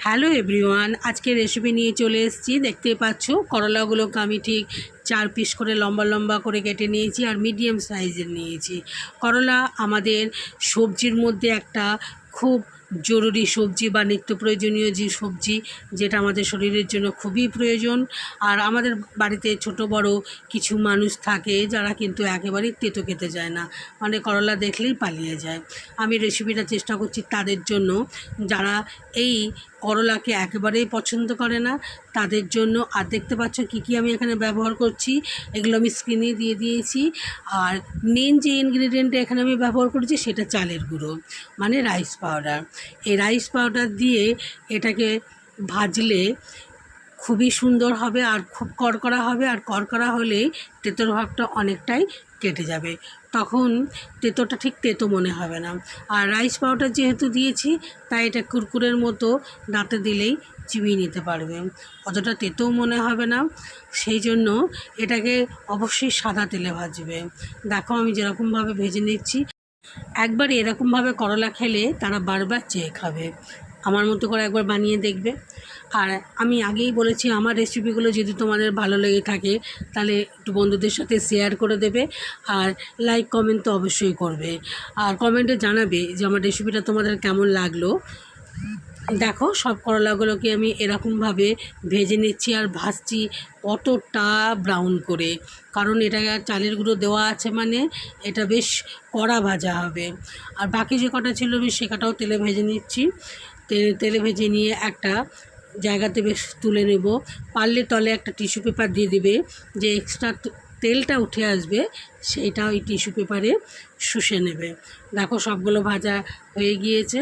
Hello everyone, আজকে recipe নিয়ে চলে এসেছি। দেখতেই পাচ্ছ করলাগুলোকে আমি ঠিক 4 পিস করে লম্বা লম্বা করে কেটে নিয়েছি আর মিডিয়াম সাইজের নিয়েছি। করলা আমাদের সবজির মধ্যে একটা খুব জরুরি সবজি বা নিত্য প্রয়োজনীয় যে সবজি, যেটা আমাদের শরীরের জন্য খুবই প্রয়োজন। আর আমাদের বাড়িতে ছোট বড় কিছু মানুষ থাকে যারা কিন্তু একেবারেই তেতো খেতে যায় না, মানে করলা দেখলেই পালিয়ে যায়। আমি রেসিপিটা চেষ্টা করছি তাদের জন্য যারা এই করলাকে একেবারেই পছন্দ করে না, তাদের জন্য। আর দেখতে পাচ্ছ কী কী আমি এখানে ব্যবহার করছি, এগুলো আমি স্ক্রিনে দিয়ে দিয়েছি। আর মেন যে ইনগ্রিডিয়েন্টটা এখানে আমি ব্যবহার করেছি সেটা চালের গুঁড়ো, মানে রাইস পাউডার। এই রাইস পাউডার দিয়ে এটাকে ভাজলে খুবই সুন্দর হবে আর খুব কড়কড়া হবে। আর কড়কড়া হলেই তেঁতোর ভাবটা অনেকটাই কেটে যাবে, তখন তেঁতোটা ঠিক তেঁতো মনে হবে না। আর রাইস পাউডার যেহেতু দিয়েছি তাই এটা কুরকুরের মতো দাঁতে দিলেই চিবিয়ে নিতে পারবে, অতটা তেঁতোও মনে হবে না। সেই জন্য এটাকে অবশ্যই সাদা তেলে ভাজবে। দেখো আমি যেরকমভাবে ভেজে নিচ্ছি, একবার এরকমভাবে করলা খেলে তারা বারবার চেয়ে খাবে। আমার মতো করে একবার বানিয়ে দেখবে। আর আমি আগেই বলেছি, আমার রেসিপিগুলো যদি তোমাদের ভালো লেগে থাকে তাহলে একটু বন্ধুদের সাথে শেয়ার করে দেবে। আর লাইক কমেন্ট তো অবশ্যই করবে, আর কমেন্টে জানাবে যে আমার রেসিপিটা তোমাদের কেমন লাগলো। দেখো সব করলাগুলোকে আমি এরকমভাবে ভেজে নিচ্ছি আর ভাজছি কতটা ব্রাউন করে, কারণ এটা চালের গুঁড়ো দেওয়া আছে মানে এটা বেশ কড়া ভাজা হবে। আর বাকি যে কটা ছিল আমি সে কটাও তেলে ভেজে নিচ্ছি। তেলে ভেজে নিয়ে একটা জায়গাতে বেশ তুলে নেব। পারলে তলে একটা টিস্যু পেপার দিয়ে দিবে, যে এক্সট্রা তেলটা উঠে আসবে সেইটা ওই টিস্যু পেপারে শুষে নেবে। দেখো সবগুলো ভাজা হয়ে গিয়েছে।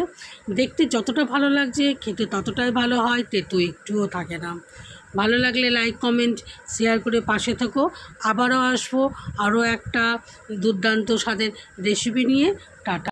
দেখতে যতটা ভালো লাগছে খেতে ততটাই ভালো হয়, তেতো একটুও থাকে না। ভালো লাগলে লাইক কমেন্ট শেয়ার করে পাশে থেকো। আবারও আসবো আরও একটা দুর্দান্ত স্বাদের রেসিপি নিয়ে। টাটা।